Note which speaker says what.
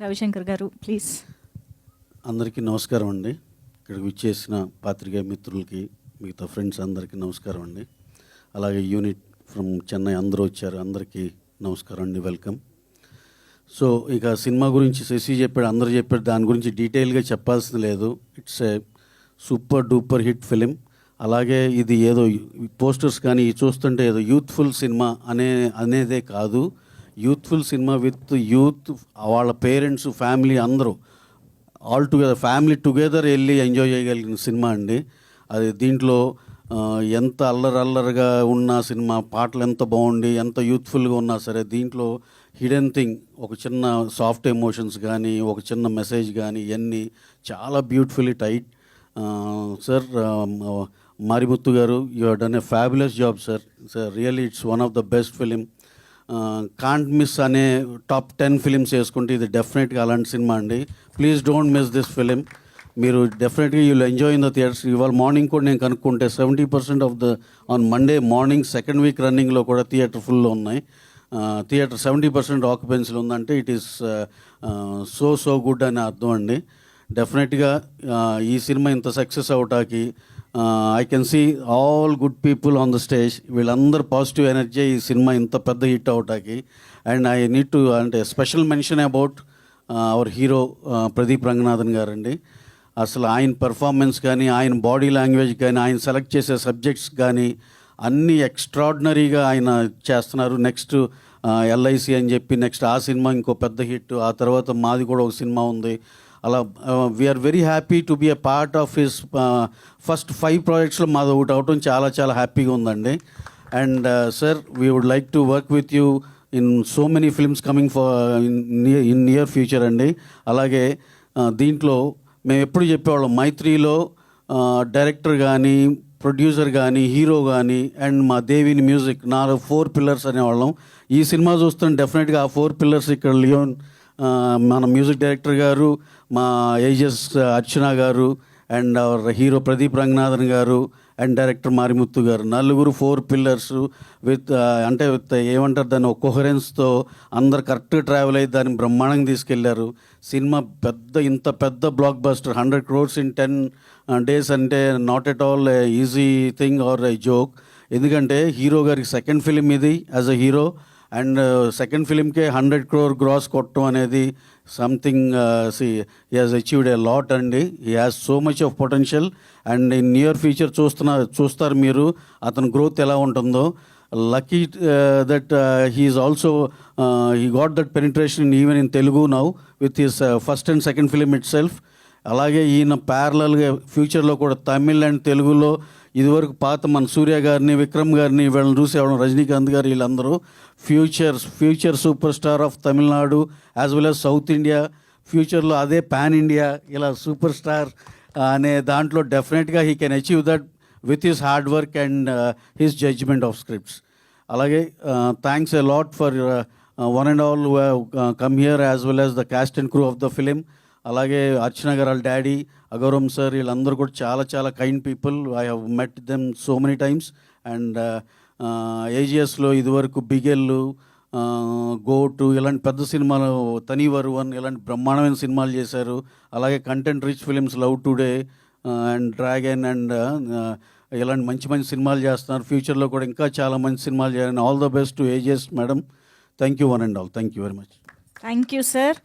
Speaker 1: రవిశంకర్ గారు ప్లీజ్.
Speaker 2: అందరికీ నమస్కారం అండి. ఇక్కడికి విచ్చేసిన పాత్రికేయ మిత్రులకి, మిగతా ఫ్రెండ్స్ అందరికీ నమస్కారం అండి. అలాగే యూనిట్ ఫ్రమ్ చెన్నై అందరూ వచ్చారు, అందరికీ నమస్కారం అండి, వెల్కమ్. సో ఇక సినిమా గురించి శశి చెప్పాడు, అందరూ చెప్పాడు, దాని గురించి డీటెయిల్గా చెప్పాల్సింది లేదు. It's a super duper hit film. అలాగే ఇది ఏదో పోస్టర్స్ కానీ చూస్తుంటే ఏదో యూత్ఫుల్ సినిమా అనేదే కాదు, యూత్ఫుల్ సినిమా విత్ యూత్, వాళ్ళ పేరెంట్స్, ఫ్యామిలీ అందరూ ఆల్ టుగెదర్, ఫ్యామిలీ టుగెదర్ వెళ్ళి ఎంజాయ్ చేయగలిగిన సినిమా అండి. అది దీంట్లో ఎంత అల్లరగా ఉన్న సినిమా, పాటలు ఎంత బాగుండి ఎంత యూత్ఫుల్గా ఉన్నా సరే, దీంట్లో హిడెన్ థింగ్, ఒక చిన్న సాఫ్ట్ ఎమోషన్స్ కానీ, ఒక చిన్న మెసేజ్ కానీ, ఇవన్నీ చాలా బ్యూటిఫుల్లీ టైట్. సార్ మారిముత్తు గారు, you have done a fabulous job sir. Sir really it's one of the best film. Can't miss అనే టాప్ 10 ఫిలిమ్స్ వేసుకుంటే ఇది డెఫినెట్గా అలాంటి సినిమా అండి. Please don't miss this film. మీరు డెఫినెట్గా you will enjoy in the theatres. ఇవాళ morning కూడా నేను కనుక్కుంటే 70% of the on Monday morning second week రన్నింగ్లో కూడా థియేటర్ ఫుల్లో ఉన్నాయి. థియేటర్ 70% ఆక్యుపెన్సీలో ఉందంటే ఇట్ ఈస్ సో గుడ్ అని అర్థం అండి. డెఫినెట్గా ఈ సినిమా ఇంత సక్సెస్ అవటానికి I can see all good people on the stage. వీళ్ళందరూ పాజిటివ్ ఎనర్జీ ఈ సినిమా ఇంత పెద్ద హిట్ అవటానికి. అండ్ ఐ నీడ్ టు అంటే special mention about our hero Pradeep Ranganathan గారండి. అసలు ఆయన పెర్ఫార్మెన్స్ కానీ, ఆయన బాడీ లాంగ్వేజ్ కానీ, ఆయన సెలెక్ట్ చేసే సబ్జెక్ట్స్ కానీ అన్నీ ఎక్స్ట్రాడినరీగా ఆయన చేస్తున్నారు. నెక్స్ట్ LIC అని చెప్పి నెక్స్ట్ ఆ సినిమా ఇంకో పెద్ద హిట్, ఆ తర్వాత మాది కూడా ఒక సినిమా ఉంది. అలా we are very happy to be a part of his first 5 ప్రాజెక్ట్స్లో మాది ఒకటి అవటం చాలా హ్యాపీగా ఉందండి. And sir, we would like to work with you in so many films coming in near future అండి. అలాగే దీంట్లో మేము ఎప్పుడు చెప్పేవాళ్ళం, మైత్రిలో డైరెక్టర్ కానీ, ప్రొడ్యూసర్ కానీ, హీరో కానీ, అండ్ మా దేవిని మ్యూజిక్, 4 పిల్లర్స్ అనేవాళ్ళం. ఈ సినిమా చూస్తుంటే డెఫినెట్గా ఆ 4 పిల్లర్స్ ఇక్కడ లియోన్, మన మ్యూజిక్ డైరెక్టర్ గారు, మా ఏజెస్ అర్చన గారు, and hour hero Pradeep Ranganathan గారు, అండ్ డైరెక్టర్ మారిముత్తు గారు, నలుగురు 4 పిల్లర్స్ విత్ ఏమంటారు దాన్ని, ఒక కోహరెన్స్తో అందరు కరెక్ట్గా ట్రావెల్ అయ్యి దాన్ని బ్రహ్మాండంగా తీసుకెళ్లారు. సినిమా ఇంత పెద్ద block buster, 100 crores in 10 days అంటే not at all easy thing or a joke. ఎందుకంటే హీరో గారికి సెకండ్ ఫిలిం ఇది as a hero, and second ఫిలింకే 100 crore గ్రాస్ కొట్టడం అనేది something. He has achieved a lot అండి. He has so much of potential. And in near future చూస్తారు మీరు అతని గ్రోత్ ఎలా ఉంటుందో. Lucky that he is also he got that penetration even in Telugu now with his first and second film it self. అలాగే ఈయన ప్యారలల్గా ఫ్యూచర్లో కూడా తమిళ్ అండ్ తెలుగులో ఇదివరకు పాత మన సూర్య గారిని, విక్రమ్ గారిని, వీళ్ళని చూసేవాళ్ళం, రజనీకాంత్ గారు, వీళ్ళందరూ future super star of Tamil Nadu as well as South India. ఫ్యూచర్లో అదే పాన్ ఇండియా ఇలా సూపర్ స్టార్ అనే దాంట్లో డెఫినెట్గా he can achieve that with his hard work and his judgement of scripts. అలాగే thanks a lot for one and all who have come here as well as the cast and crew of the film. అలాగే అర్చన గారు వాళ్ళ daddy, అగౌరమ్ sir, వీళ్ళందరూ కూడా చాలా kind people. I have met them so many times. And AGSలో ఇదివరకు బిగెల్లు, goat ఇలాంటి పెద్ద సినిమాలు, తనీవరు 1 ఇలాంటి బ్రహ్మాండమైన సినిమాలు చేశారు. అలాగే content rich films love today and dragon and ఇలాంటి మంచి సినిమాలు చేస్తున్నారు. ఫ్యూచర్లో కూడా ఇంకా చాలా మంచి సినిమాలు చేయాలని all the best to AGS madam. Thank you one and all. Thank you very much.
Speaker 1: Thank you sir.